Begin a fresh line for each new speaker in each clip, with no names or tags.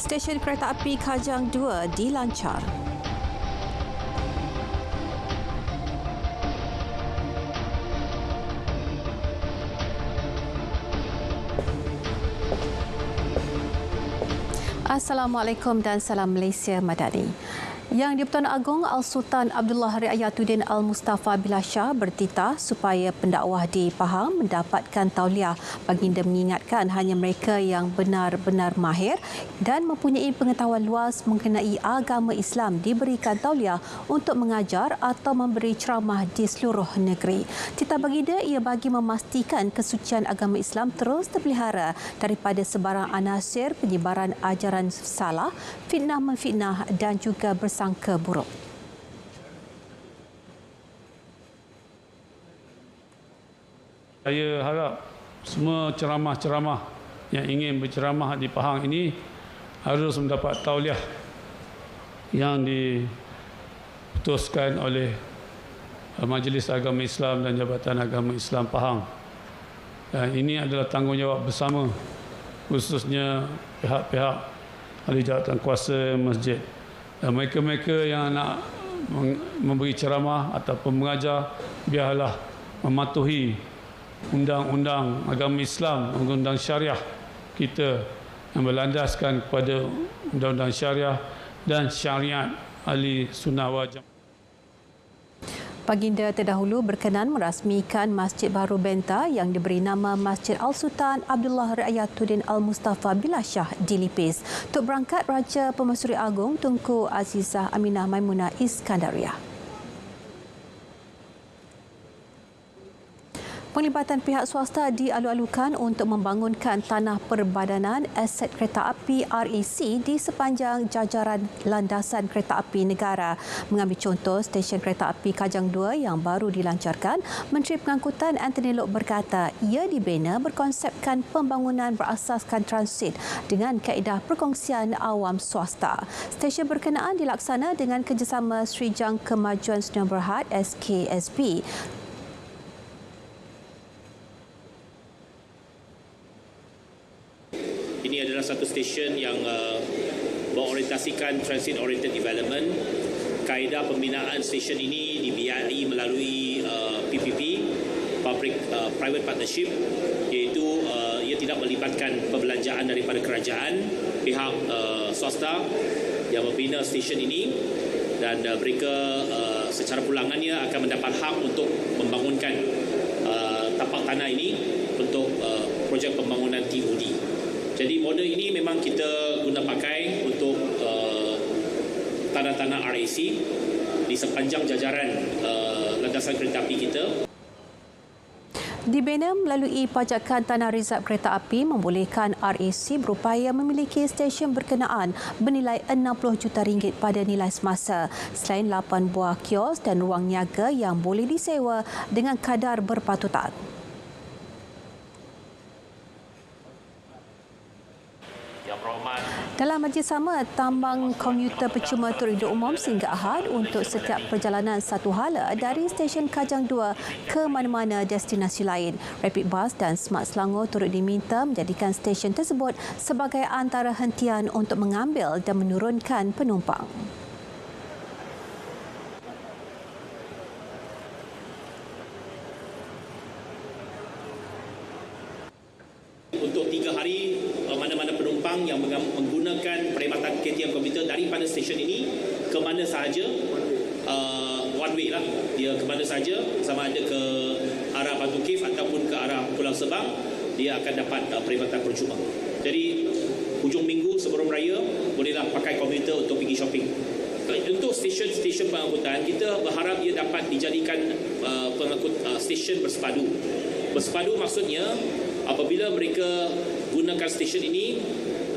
Stesen kereta api Kajang 2 dilancar. Assalamualaikum dan salam Malaysia Madani. Yang di-Pertuan Agong Al-Sultan Abdullah Riayatuddin Al-Mustafa Billah Shah bertitah supaya pendakwah di Pahang mendapatkan tauliah. Baginda mengingatkan hanya mereka yang benar-benar mahir dan mempunyai pengetahuan luas mengenai agama Islam diberikan tauliah untuk mengajar atau memberi ceramah di seluruh negeri. Titah baginda ia bagi memastikan kesucian agama Islam terus terpelihara daripada sebarang anasir penyebaran ajaran salah, fitnah-memfitnah dan juga bersangka buruk.
Saya harap semua ceramah-ceramah yang ingin berceramah di Pahang ini harus mendapat tauliah yang diputuskan oleh Majlis Agama Islam dan Jabatan Agama Islam Pahang. Dan ini adalah tanggungjawab bersama, khususnya pihak-pihak ahli jawatan kuasa masjid. Dan mereka-mereka yang nak memberi ceramah ataupun mengajar, biarlah mematuhi undang-undang agama Islam, undang-undang syariah kita yang berlandaskan kepada undang-undang syariah dan syariat ahli sunnah wal jamaah.
Baginda terdahulu berkenan merasmikan Masjid Baru Benta yang diberi nama Masjid Al-Sultan Abdullah Riayatuddin Al-Mustafa Billah Shah di Lipis. Tok Berangkat Raja Pemaisuri Agong Tunku Azizah Aminah Maimunah Iskandariah. Penglibatan pihak swasta dialu-alukan untuk membangunkan tanah perbadanan aset kereta api RAC di sepanjang jajaran landasan kereta api negara. Mengambil contoh stesen kereta api Kajang 2 yang baru dilancarkan, Menteri Pengangkutan Anthony Loke berkata ia dibina berkonsepkan pembangunan berasaskan transit dengan kaedah perkongsian awam swasta. Stesen berkenaan dilaksana dengan kerjasama Srijang Kemajuan Sdn Bhd SKSB.
Ini adalah satu stesen yang berorientasikan transit oriented development. Kaedah pembinaan stesen ini dibiayai melalui PPP, Public Private Partnership, iaitu ia tidak melibatkan perbelanjaan daripada kerajaan, pihak swasta yang membina stesen ini, dan mereka secara pulangannya akan mendapat hak untuk membangunkan tapak tanah ini untuk projek pembangunan TOD. Jadi model ini memang kita guna pakai untuk tanah-tanah RAC di sepanjang jajaran landasan kereta api kita.
Dibina melalui pajakan tanah rizab kereta api membolehkan RAC berupaya memiliki stesen berkenaan bernilai RM60 juta pada nilai semasa. Selain 8 buah kios dan ruang niaga yang boleh disewa dengan kadar berpatutan. Dalam majlis sama, tambang komuter percuma turut hidup umum sehingga Ahad untuk setiap perjalanan satu hala dari stesen Kajang 2 ke mana-mana destinasi lain. Rapid Bus dan Smart Selangor turut diminta menjadikan stesen tersebut sebagai antara hentian untuk mengambil dan menurunkan penumpang.
Untuk 3 hari, mana-mana penumpang yang menggunakan perkhidmatan KTM komuter daripada stesen ini ke mana sahaja, one way lah, dia ke mana sahaja, sama ada ke arah Batu Cave ataupun ke arah Pulau Sebang, dia akan dapat perkhidmatan percuma. Jadi hujung minggu sebelum raya bolehlah pakai komuter untuk pergi shopping. Untuk stesen pengangkutan, kita berharap ia dapat dijadikan stesen bersepadu. Bersepadu maksudnya apabila mereka gunakan stesen ini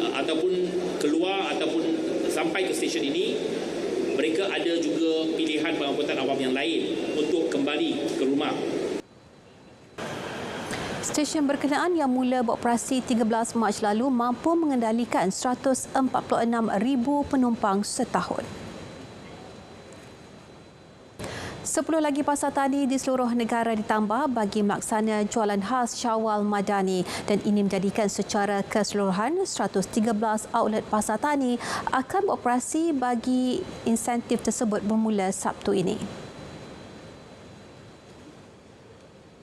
ataupun keluar ataupun sampai ke stesen ini, mereka ada juga pilihan pengangkutan awam yang lain untuk kembali ke rumah.
Stesen berkenaan yang mula beroperasi 13 Mac lalu mampu mengendalikan 146,000 penumpang setahun. 10 lagi pasar tani di seluruh negara ditambah bagi melaksana jualan khas Syawal Madani dan ini menjadikan secara keseluruhan 113 outlet pasar tani akan beroperasi bagi insentif tersebut bermula Sabtu ini.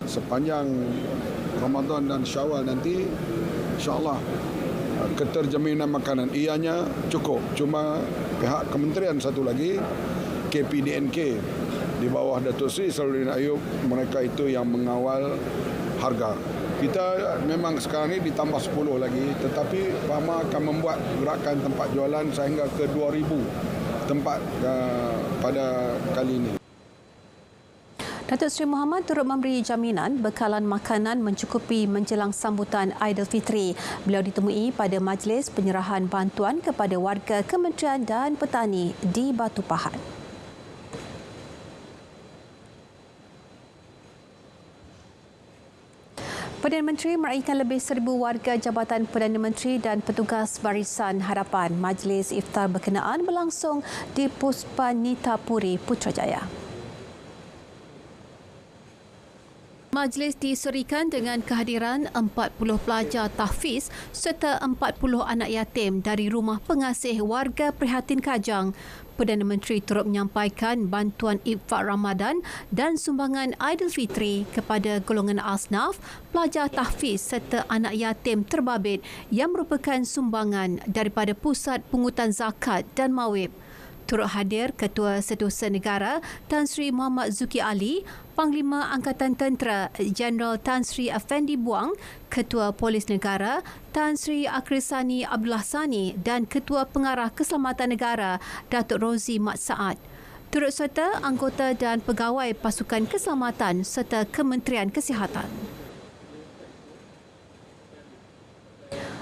Sepanjang Ramadan dan Syawal nanti, insya-Allah keterjaminan makanan ianya cukup. Cuma pihak kementerian satu lagi, KPDNK di bawah Datuk Seri Samaluddin Ayub, mereka itu yang mengawal harga. Kita memang sekarang ini ditambah 10 lagi, tetapi PAHMA akan membuat gerakan tempat jualan sehingga ke 2,000 tempat pada kali ini.
Datuk Seri Mohamad turut memberi jaminan bekalan makanan mencukupi menjelang sambutan Aidilfitri. Beliau ditemui pada majlis penyerahan bantuan kepada warga Kementerian dan Petani di Batu Pahat. Perdana Menteri meraihkan lebih 1,000 warga Jabatan Perdana Menteri dan petugas Barisan Harapan. Majlis iftar berkenaan berlangsung di Puspanitapuri, Putrajaya. Majlis diserikan dengan kehadiran 40 pelajar tahfiz serta 40 anak yatim dari rumah pengasih warga Prihatin Kajang. Perdana Menteri turut menyampaikan bantuan infak Ramadan dan sumbangan Aidilfitri kepada golongan asnaf, pelajar tahfiz serta anak yatim terbabit yang merupakan sumbangan daripada Pusat Pungutan Zakat dan Mawib. Turut hadir Ketua Setiausaha Negara Tan Sri Muhammad Zuki Ali, Panglima Angkatan Tentera Jeneral Tan Sri Effendi Buang, Ketua Polis Negara Tan Sri Akrisani Abdullah Sani dan Ketua Pengarah Keselamatan Negara Datuk Rozi Mat Saad. Turut serta anggota dan pegawai pasukan keselamatan serta Kementerian Kesihatan.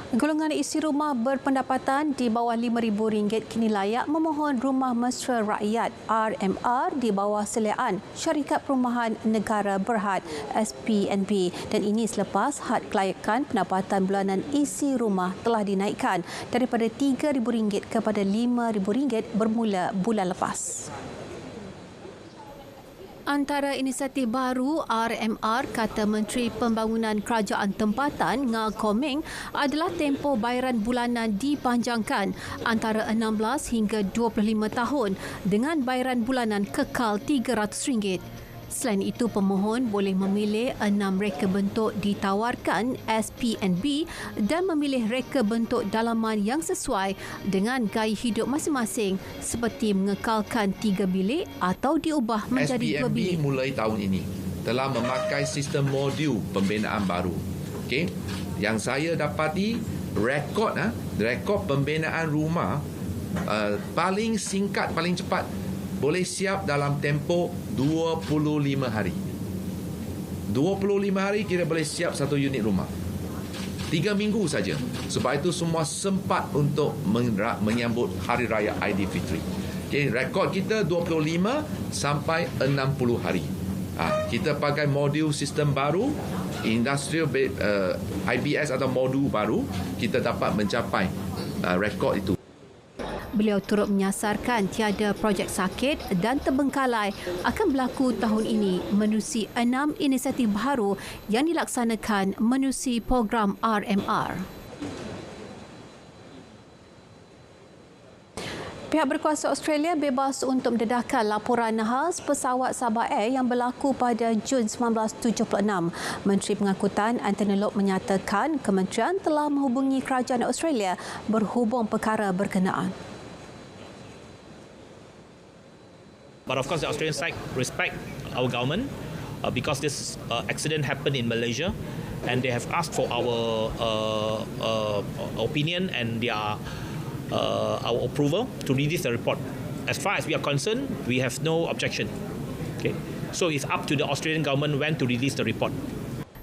Golongan isi rumah berpendapatan di bawah RM5,000 kini layak memohon Rumah Mesra Rakyat RMR di bawah seliaan Syarikat Perumahan Negara Berhad SPNB dan ini selepas had kelayakan pendapatan bulanan isi rumah telah dinaikkan daripada RM3,000 kepada RM5,000 bermula bulan lepas. Antara inisiatif baru RMR, kata Menteri Pembangunan Kerajaan Tempatan Nga Komeng, adalah tempoh bayaran bulanan dipanjangkan antara 16 hingga 25 tahun dengan bayaran bulanan kekal RM300. Selain itu, pemohon boleh memilih 6 reka bentuk ditawarkan SPNB dan memilih reka bentuk dalaman yang sesuai dengan gaya hidup masing-masing seperti mengekalkan 3 bilik atau diubah menjadi 2 bilik.
SPNB mulai tahun ini telah memakai sistem modul pembinaan baru. Okey, yang saya dapati rekod pembinaan rumah paling singkat, paling cepat boleh siap dalam tempoh 25 hari. 25 hari kira boleh siap satu unit rumah. 3 minggu saja. Sebab itu semua sempat untuk menyambut Hari Raya Aidilfitri. Okay, rekod kita 25 sampai 60 hari. Kita pakai modul sistem baru, industrial IBS atau modul baru, kita dapat mencapai rekod itu.
Beliau turut menyasarkan tiada projek sakit dan terbengkalai akan berlaku tahun ini menerusi 6 inisiatif baru yang dilaksanakan menerusi program RMR. Pihak berkuasa Australia bebas untuk mendedahkan laporan nahas pesawat Sabah Air yang berlaku pada Jun 1976. Menteri Pengangkutan Anthony Loke menyatakan kementerian telah menghubungi kerajaan Australia berhubung perkara berkenaan.
But of course, the Australian side respect our government because this accident happened in Malaysia, and they have asked for our opinion and our approval to release the report. As far as we are concerned, we have no objection. Okay, so it's up to the Australian government when to release the report.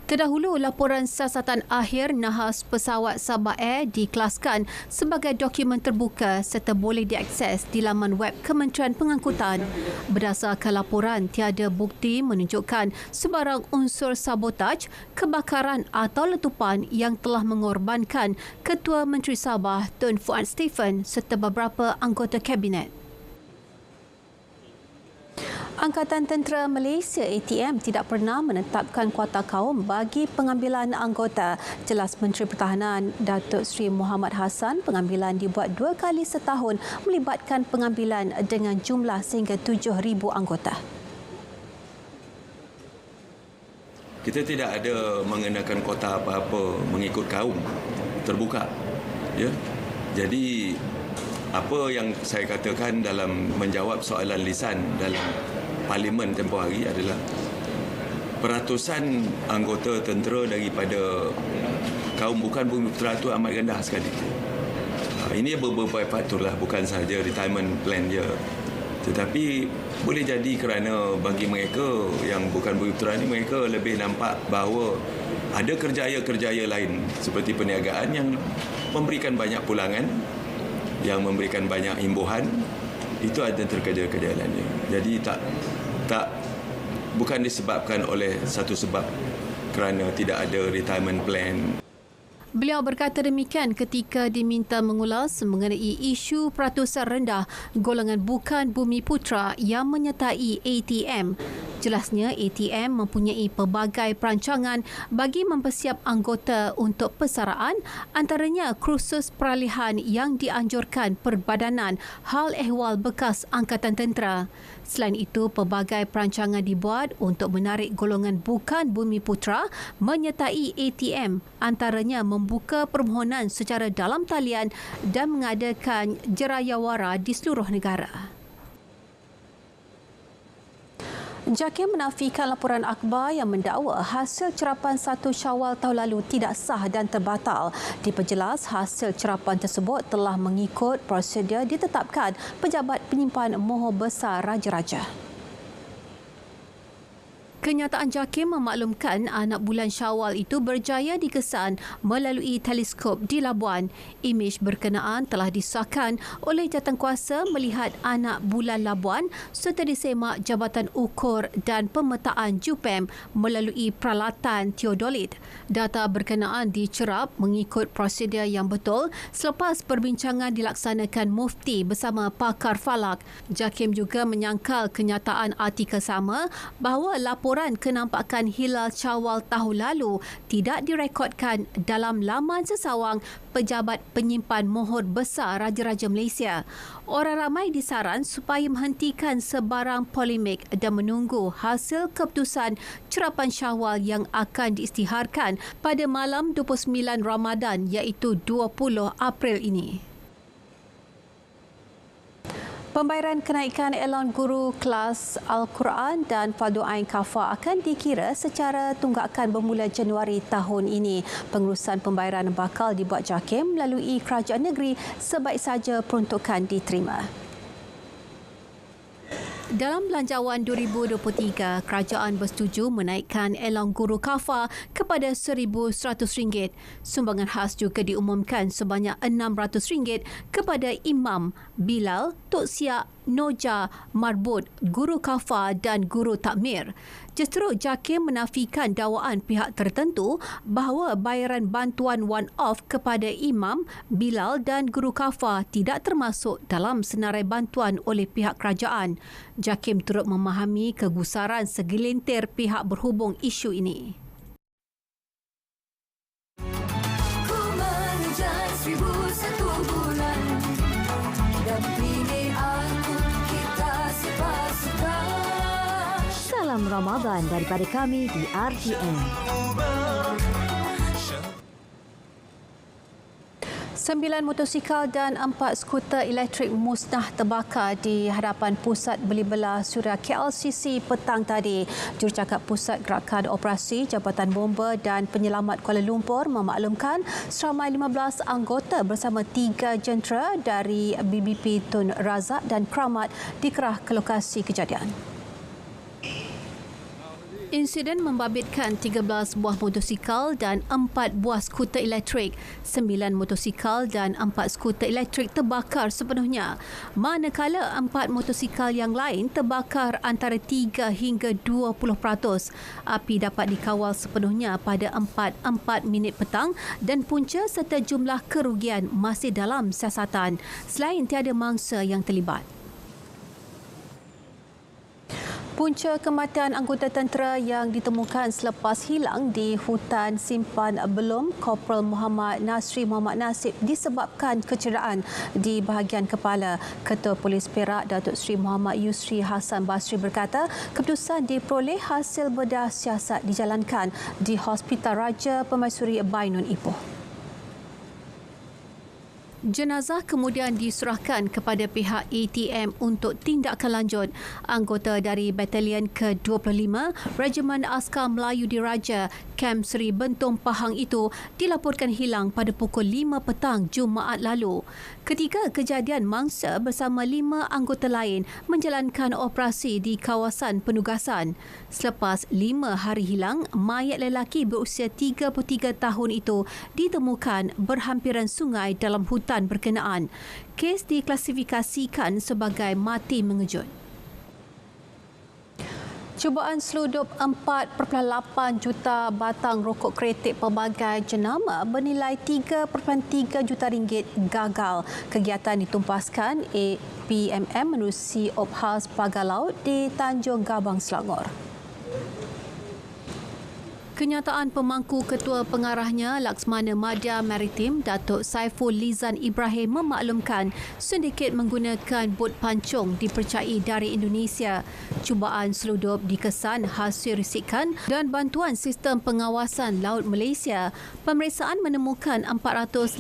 Terdahulu, laporan siasatan akhir nahas pesawat Sabah Air dikelaskan sebagai dokumen terbuka serta boleh diakses di laman web Kementerian Pengangkutan. Berdasarkan laporan, tiada bukti menunjukkan sebarang unsur sabotaj, kebakaran atau letupan yang telah mengorbankan Ketua Menteri Sabah Tun Fuad Stephen serta beberapa anggota Kabinet. Angkatan Tentera Malaysia ATM tidak pernah menetapkan kuota kaum bagi pengambilan anggota. Jelas Menteri Pertahanan Datuk Seri Muhammad Hassan, pengambilan dibuat 2 kali setahun melibatkan pengambilan dengan jumlah sehingga 7,000 anggota.
Kita tidak ada mengenakan kuota apa-apa mengikut kaum, terbuka. Ya. Jadi apa yang saya katakan dalam menjawab soalan lisan dalam Parlimen tempoh hari adalah peratusan anggota tentera daripada kaum bukan bumi putera itu amat rendah sekali. Ini beberapa faktorlah, bukan sahaja retirement plan je. Tetapi boleh jadi kerana bagi mereka yang bukan bumi putera ini, mereka lebih nampak bahawa ada kerjaya-kerjaya lain seperti perniagaan yang memberikan banyak pulangan, yang memberikan banyak imbuhan. Itu ada kerja-kerja lainnya. Jadi bukan disebabkan oleh satu sebab kerana tidak ada retirement plan.
Beliau berkata demikian ketika diminta mengulas mengenai isu peratusan rendah golongan bukan bumi putera yang menyertai ATM. Jelasnya ATM mempunyai pelbagai perancangan bagi mempersiap anggota untuk persaraan, antaranya kursus peralihan yang dianjurkan Perbadanan Hal Ehwal Bekas Angkatan Tentera. Selain itu, pelbagai perancangan dibuat untuk menarik golongan bukan bumi putera menyertai ATM, antaranya membuka permohonan secara dalam talian dan mengadakan jerayawara di seluruh negara. JAKIM menafikan laporan akhbar yang mendakwa hasil cerapan 1 Syawal tahun lalu tidak sah dan terbatal. Diperjelas hasil cerapan tersebut telah mengikut prosedur ditetapkan Pejabat Penyimpan Mohor Besar Raja-Raja. Kenyataan JAKIM memaklumkan anak bulan Syawal itu berjaya dikesan melalui teleskop di Labuan. Imej berkenaan telah disahkan oleh Jawatankuasa Melihat Anak Bulan Labuan serta disemak Jabatan Ukur dan Pemetaan JUPEM melalui peralatan teodolit. Data berkenaan dicerap mengikut prosedur yang betul selepas perbincangan dilaksanakan Mufti bersama pakar falak. JAKIM juga menyangkal kenyataan artikel sama bahawa laporan kenampakan hilal Syawal tahun lalu tidak direkodkan dalam laman sesawang Pejabat Penyimpan Mohor Besar Raja-Raja Malaysia. Orang ramai disaran supaya menghentikan sebarang polemik dan menunggu hasil keputusan cerapan Syawal yang akan diisytiharkan pada malam 29 Ramadan iaitu 20 April ini. Pembayaran kenaikan elon guru kelas Al-Quran dan Fardu Ain Kafah akan dikira secara tunggakan bermula Januari tahun ini. Pengurusan pembayaran bakal dibuat JAKIM melalui kerajaan negeri sebaik saja peruntukan diterima. Dalam Belanjawan 2023, kerajaan bersetuju menaikkan elong guru kafah kepada RM1,100. Sumbangan khas juga diumumkan sebanyak RM600 kepada Imam, Bilal, Tok Siak, Noja, Marbut, guru kafah dan guru takmir. Justru JAKIM menafikan dakwaan pihak tertentu bahawa bayaran bantuan one-off kepada Imam, Bilal dan guru kafah tidak termasuk dalam senarai bantuan oleh pihak kerajaan. JAKIM turut memahami kegusaran segelintir pihak berhubung isu ini.
Ku mengejar 1001 bulan dan pilih aku, kita sepasukan.
Salam Ramadan daripada kami di RTM.
9 motosikal dan 4 skuter elektrik musnah terbakar di hadapan Pusat Beli Belah Suria KLCC petang tadi. Jurucakap Pusat Gerakan Operasi Jabatan Bomba dan Penyelamat Kuala Lumpur memaklumkan seramai 15 anggota bersama 3 jentera dari BBP Tun Razak dan Kramat dikerah ke lokasi kejadian. Insiden membabitkan 13 buah motosikal dan 4 buah skuter elektrik. 9 motosikal dan 4 skuter elektrik terbakar sepenuhnya. Manakala 4 motosikal yang lain terbakar antara 3 hingga 20%. Api dapat dikawal sepenuhnya pada 4:04 petang dan punca serta jumlah kerugian masih dalam siasatan. Selain tiada mangsa yang terlibat. Punca kematian anggota tentera yang ditemukan selepas hilang di hutan Simpan Belum, Korporal Muhammad Nasri Muhammad Nasib disebabkan kecederaan di bahagian kepala. Ketua Polis Perak, Datuk Seri Muhammad Yusri Hassan Basri berkata, keputusan diperoleh hasil bedah siasat dijalankan di Hospital Raja Permaisuri Bainun Ipoh. Jenazah kemudian diserahkan kepada pihak ATM untuk tindakan lanjut. Anggota dari Batalion ke-25 Regimen Askar Melayu Diraja, Kem Seri Bentong Pahang itu dilaporkan hilang pada pukul 5 petang Jumaat lalu. Ketika kejadian, mangsa bersama 5 anggota lain menjalankan operasi di kawasan penugasan. Selepas 5 hari hilang, mayat lelaki berusia 33 tahun itu ditemukan berhampiran sungai dalam hutan berkenaan. Kes diklasifikasikan sebagai mati mengejut. Cubaan seludup 4.8 juta batang rokok kreatif pelbagai jenama bernilai 3.3 juta ringgit gagal. Kegiatan ditumpaskan APMM menerusi Ophas Pagar Laut di Tanjung Gabang, Selangor. Kenyataan pemangku ketua pengarahnya Laksmana Madya Maritim Datuk Saiful Lizan Ibrahim memaklumkan sindiket menggunakan bot pancung dipercayai dari Indonesia. Cubaan seludup dikesan hasil risikan dan bantuan sistem pengawasan laut Malaysia. Pemeriksaan menemukan 455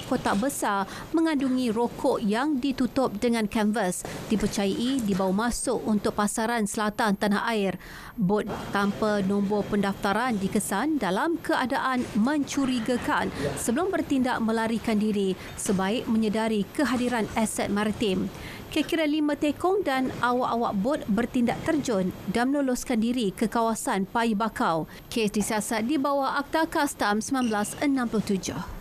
kotak besar mengandungi rokok yang ditutup dengan kanvas dipercayai dibawa masuk untuk pasaran selatan tanah air. Bot tanpa nombor pendaftaran dikesan dalam keadaan mencurigakan sebelum bertindak melarikan diri sebaik menyedari kehadiran aset maritim. Kira-kira 5 tekong dan awak-awak bot bertindak terjun dan meloloskan diri ke kawasan Payi Bakau. Kes disiasat di bawah Akta Kastam 1967.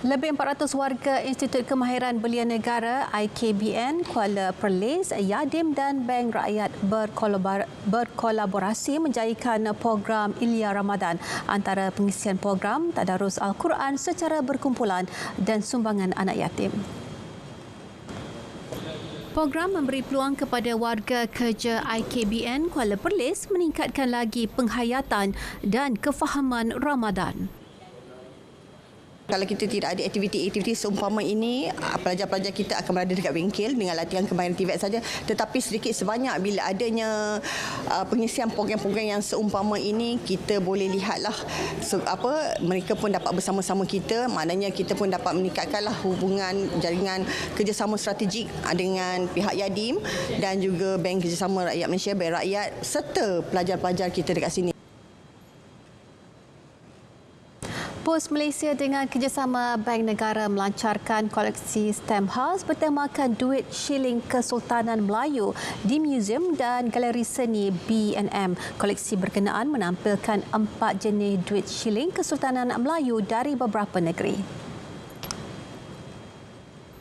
Lebih 400 warga Institut Kemahiran Belia Negara IKBN Kuala Perlis, Yadim dan Bank Rakyat berkolaborasi menjayakan program Ilya Ramadan antara pengisian program Tadarus Al-Quran secara berkumpulan dan sumbangan anak yatim. Program memberi peluang kepada warga kerja IKBN Kuala Perlis meningkatkan lagi penghayatan dan kefahaman Ramadan.
Kalau kita tidak ada aktiviti-aktiviti seumpama ini, pelajar-pelajar kita akan berada dekat bengkel dengan latihan kemahiran TVET saja. Tetapi sedikit sebanyak bila adanya pengisian program-program yang seumpama ini, kita boleh lihatlah mereka pun dapat bersama-sama kita. Maknanya kita pun dapat meningkatkanlah hubungan jaringan kerjasama strategik dengan pihak Yadim dan juga Bank Kerjasama Rakyat Malaysia, Bank Rakyat serta pelajar-pelajar kita dekat sini.
Pos Malaysia dengan kerjasama Bank Negara melancarkan koleksi stem khas bertemakan duit shilling Kesultanan Melayu di Museum dan Galeri Seni B&M. Koleksi berkenaan menampilkan 4 jenis duit shilling Kesultanan Melayu dari beberapa negeri.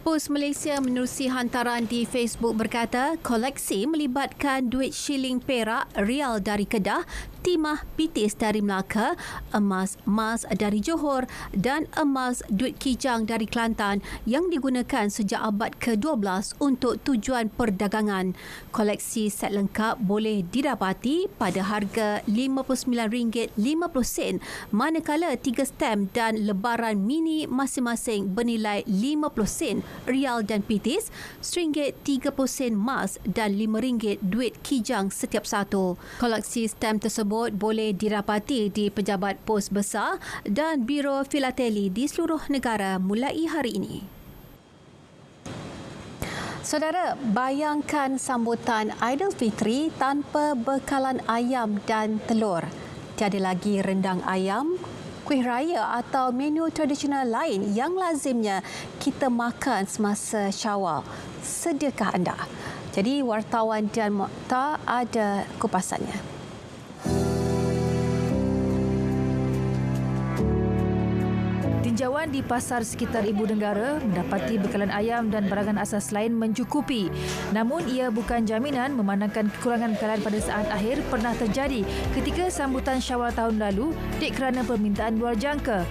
Pos Malaysia menerusi hantaran di Facebook berkata, koleksi melibatkan duit shilling Perak, rial dari Kedah, timah pitis dari Melaka, emas dari Johor dan emas duit kijang dari Kelantan yang digunakan sejak abad ke-12 untuk tujuan perdagangan. Koleksi set lengkap boleh didapati pada harga RM59.50 manakala 3 stem dan lebaran mini masing-masing bernilai 50 sen rial dan pitis, RM30 emas dan RM5 duit kijang setiap satu. Koleksi stem tersebut boleh didapati di pejabat pos besar dan biro filateli di seluruh negara mulai hari ini. Saudara, bayangkan sambutan Aidilfitri tanpa bekalan ayam dan telur. Tiada lagi rendang ayam, kuih raya atau menu tradisional lain yang lazimnya kita makan semasa Syawal. Sediakah anda? Jadi wartawan Dian Mokhtar ada kupasannya.
Tinjauan di pasar sekitar Ibu Negara mendapati bekalan ayam dan barangan asas lain mencukupi. Namun ia bukan jaminan memandangkan kekurangan bekalan pada saat akhir pernah terjadi ketika sambutan Syawal tahun lalu kerana permintaan luar jangka.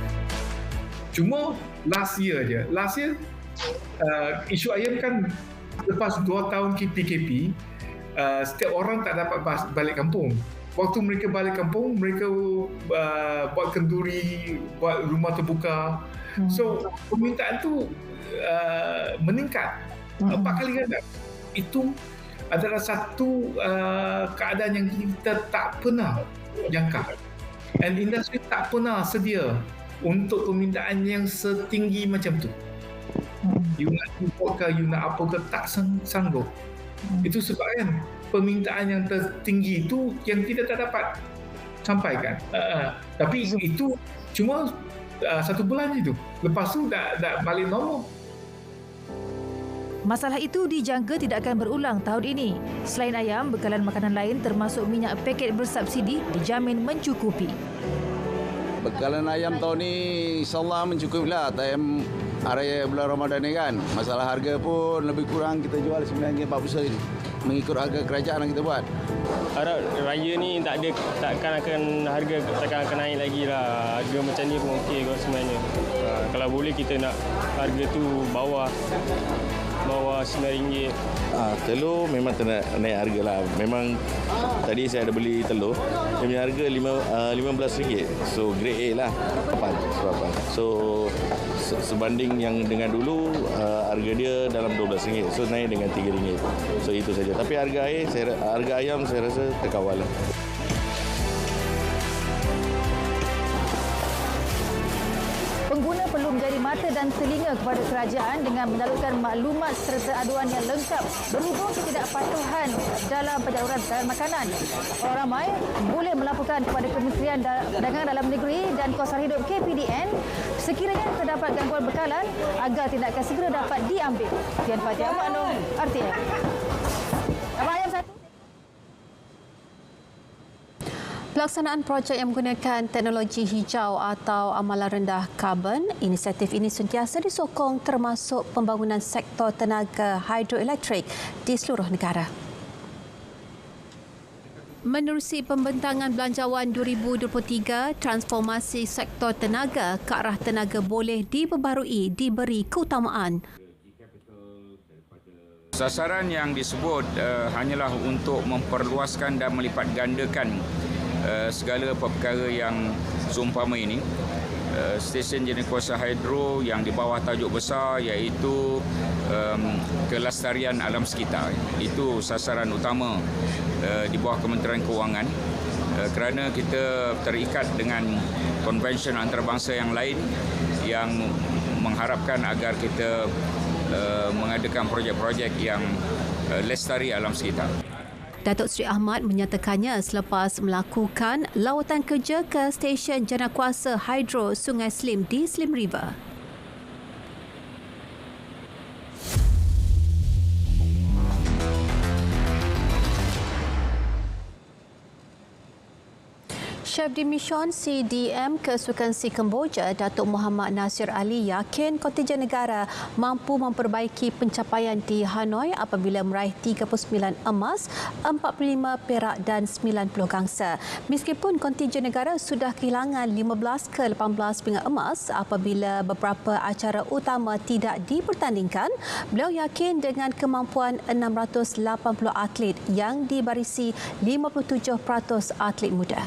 Cuma last year je. Last year isu ayam kan Lepas 2 tahun PKP, setiap orang tak dapat balik kampung. Waktu mereka balik kampung, mereka buat kenduri, buat rumah terbuka. So, permintaan tu meningkat 4 kali ganda. Itu adalah satu keadaan yang kita tak pernah jangka. Dan industri tak pernah sedia untuk permintaan yang setinggi macam tu. You nak import ke, you nak apa ke, tak sanggup. Itu sebabkan permintaan yang tertinggi itu yang kita tak dapat sampaikan. Tapi itu cuma 1 bulan itu. Lepas tu dah balik normal.
Masalah itu dijangka tidak akan berulang tahun ini. Selain ayam, bekalan makanan lain termasuk minyak paket bersubsidi dijamin mencukupi.
Bekalan ayam tahun ni insyaAllah mencukupi lah. Time hari bulan Ramadan ni kan. Masalah harga pun lebih kurang kita jual RM9.40 ni. Mengikut harga kerajaan yang kita buat.
Harap raya ni takkan akan naik lagi lah. Harga macam ni pun okey kot sebenarnya. Kalau boleh kita nak harga tu bawah RM9.
Telur memang naik harga lah. Memang tadi saya ada beli telur. Dia punya harga RM15. So grade A lah. 8. So sebanding yang dengan dulu harga dia dalam RM12. So naik dengan RM3. So itu saja. Tapi harga ayam saya rasa terkawal lah.
Pengguna perlu menjadi mata dan telinga kepada kerajaan dengan menyalurkan maklumat serta aduan yang lengkap berhubung ketidakpatuhan dalam penyaluran bekalan makanan. Orang ramai boleh melaporkan kepada Kementerian Perdagangan Dalam Negeri dan Kos Sara Hidup KPDN sekiranya terdapat gangguan bekalan agar tindakan segera dapat diambil. Tian Fatih Abang Noh, RTM. Abang ayam 1.
Pelaksanaan projek yang menggunakan teknologi hijau atau amalan rendah karbon, inisiatif ini sentiasa disokong termasuk pembangunan sektor tenaga hidroelektrik di seluruh negara. Menerusi pembentangan Belanjawan 2023, transformasi sektor tenaga ke arah tenaga boleh diperbarui diberi keutamaan.
Sasaran yang disebut hanyalah untuk memperluaskan dan melipat gandakan segala perkara yang seumpama ini. Stesen jenis kuasa hidro yang di bawah tajuk besar iaitu kelestarian alam sekitar. Itu sasaran utama di bawah Kementerian Kewangan, kerana kita terikat dengan konvensyen antarabangsa yang lain yang mengharapkan agar kita mengadakan projek-projek yang lestari alam sekitar.
Datuk Seri Ahmad menyatakannya selepas melakukan lawatan kerja ke stesen jenerakuasa hidro Sungai Slim di Slim River. Chef Dimission CDM Kesukan Si Kemboja, Datuk Muhammad Nasir Ali yakin kontingen negara mampu memperbaiki pencapaian di Hanoi apabila meraih 39 emas, 45 perak dan 90 gangsa. Meskipun kontingen negara sudah kehilangan 15 ke 18 pingat emas apabila beberapa acara utama tidak dipertandingkan, beliau yakin dengan kemampuan 680 atlet yang dibarisi 57% atlet muda.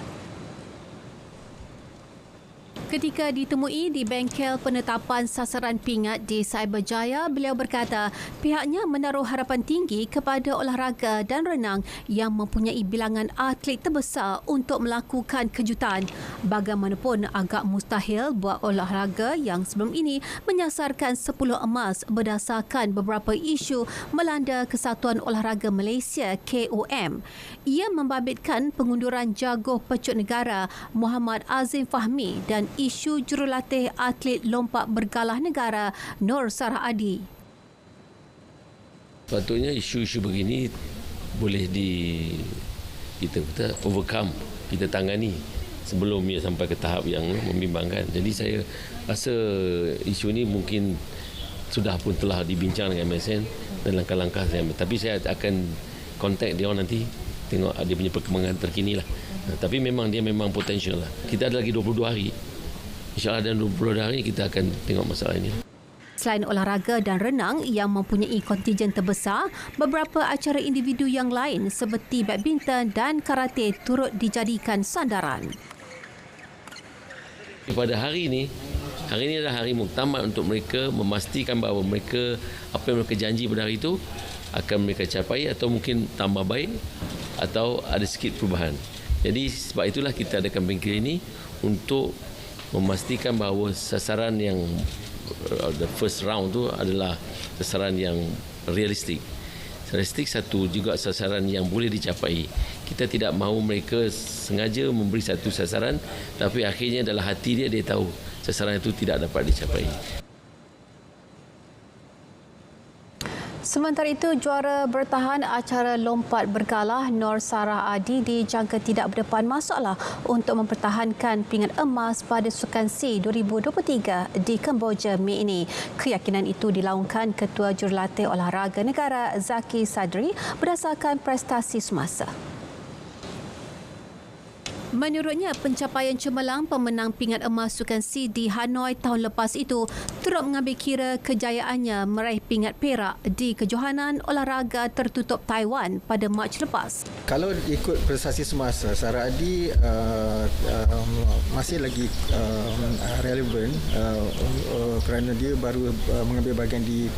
Ketika ditemui di bengkel penetapan sasaran pingat di Cyberjaya, beliau berkata pihaknya menaruh harapan tinggi kepada olahraga dan renang yang mempunyai bilangan atlet terbesar untuk melakukan kejutan. Bagaimanapun agak mustahil buat olahraga yang sebelum ini menyasarkan 10 emas berdasarkan beberapa isu melanda Kesatuan Olahraga Malaysia KOM. Ia membabitkan pengunduran jaguar pecut negara Muhammad Azim Fahmi dan isu jurulatih atlet lompat bergalah negara Nur Sarah Adi.
Patutnya isu-isu begini boleh kita overcome, kita tangani sebelum ia sampai ke tahap yang membimbangkan. Jadi saya rasa isu ini mungkin sudah pun telah dibincang dengan MSN dan langkah-langkah saya ambil. Tapi saya akan kontak dia nanti, tengok dia punya perkembangan terkini lah. Tapi dia memang potensial lah. Kita ada lagi 22 hari. InsyaAllah dalam 20 hari kita akan tengok masalah ini.
Selain olahraga dan renang yang mempunyai kontingen terbesar, beberapa acara individu yang lain seperti badminton dan karate turut dijadikan sandaran.
Pada hari ini adalah hari muktamad untuk mereka memastikan bahawa mereka apa yang mereka janji pada hari itu akan mereka capai atau mungkin tambah baik atau ada sikit perubahan. Jadi sebab itulah kita adakan bengkel ini untuk memastikan bahawa sasaran yang the first round tu adalah sasaran yang realistik. Realistik satu juga sasaran yang boleh dicapai. Kita tidak mahu mereka sengaja memberi satu sasaran tapi akhirnya dalam hati dia tahu sasaran itu tidak dapat dicapai.
Sementara itu, juara bertahan acara lompat bergalah Nur Sarah Adi dijangka tidak berdepan masalah untuk mempertahankan pingat emas pada Sukan C 2023 di Kemboja Mei ini. Keyakinan itu dilaungkan Ketua Jurulatih Olahraga Negara Zaki Sadri berdasarkan prestasi semasa. Menurutnya, pencapaian cemerlang pemenang pingat emas Sukan C di Hanoi tahun lepas itu turut mengambil kira kejayaannya meraih pingat perak di Kejohanan Olahraga Tertutup Taiwan pada Mac lepas.
Kalau ikut prestasi semasa, Sarah Adi masih lagi relevan kerana dia baru mengambil bahagian di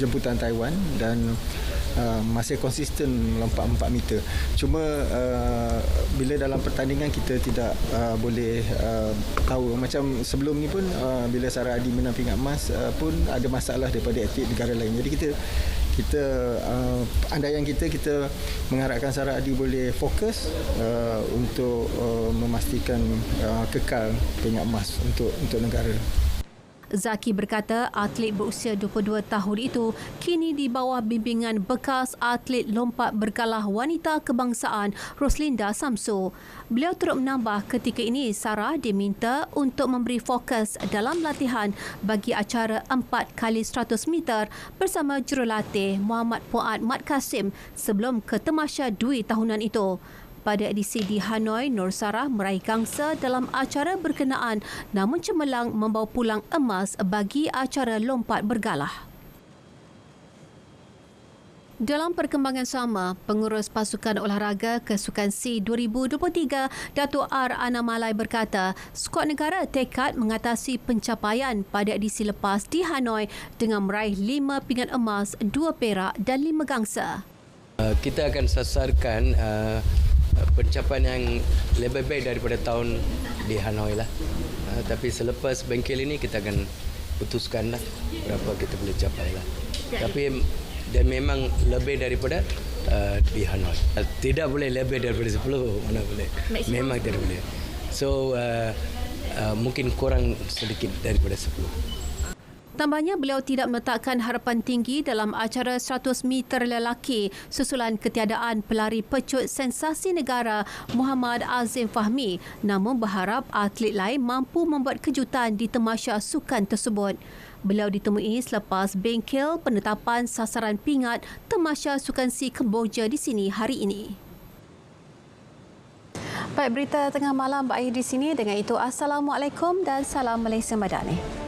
jemputan Taiwan dan masih konsisten melompat 4 meter. Cuma bila dalam pertandingan kita tidak boleh tahu, macam sebelum ni pun bila Sarah Adi menang pingat emas pun ada masalah daripada atlet negara lain. Jadi kita andaian kita mengharapkan Sarah Adi boleh fokus untuk memastikan kekal pingat emas untuk negara.
Zaki berkata atlet berusia 22 tahun itu kini di bawah bimbingan bekas atlet lompat bergalah wanita kebangsaan Roslinda Samsu. Beliau turut menambah ketika ini Sarah diminta untuk memberi fokus dalam latihan bagi acara 4x100 meter bersama jurulatih Muhammad Puad Mat Kasim sebelum ke Tamasya Dwi tahunan itu. Pada edisi di Hanoi, Nur Sarah meraih gangsa dalam acara berkenaan namun cemerlang membawa pulang emas bagi acara lompat bergalah. Dalam perkembangan sama, pengurus pasukan olahraga Kesukan C 2023, Datuk R. Anamalai berkata, skuad negara tekad mengatasi pencapaian pada edisi lepas di Hanoi dengan meraih 5 pingat emas, 2 perak dan 5 gangsa.
Kita akan sasarkan pencapaian yang lebih baik daripada tahun di Hanoi lah. Tapi selepas bengkel ini kita akan putuskan lah berapa kita boleh capai lah. Tapi dan memang lebih daripada di Hanoi. Tidak boleh lebih daripada 10, mana boleh. Memang tidak boleh. So mungkin kurang sedikit daripada 10.
Tambahnya, beliau tidak meletakkan harapan tinggi dalam acara 100 meter lelaki susulan ketiadaan pelari pecut sensasi negara Muhammad Azim Fahmi, namun berharap atlet lain mampu membuat kejutan di tamasya sukan tersebut. Beliau ditemui selepas bengkel penetapan sasaran pingat tamasya Sukan C Kemboja di sini hari ini. Baik, berita tengah malam berakhir di sini. Dengan itu, Assalamualaikum dan salam Malaysia Madani.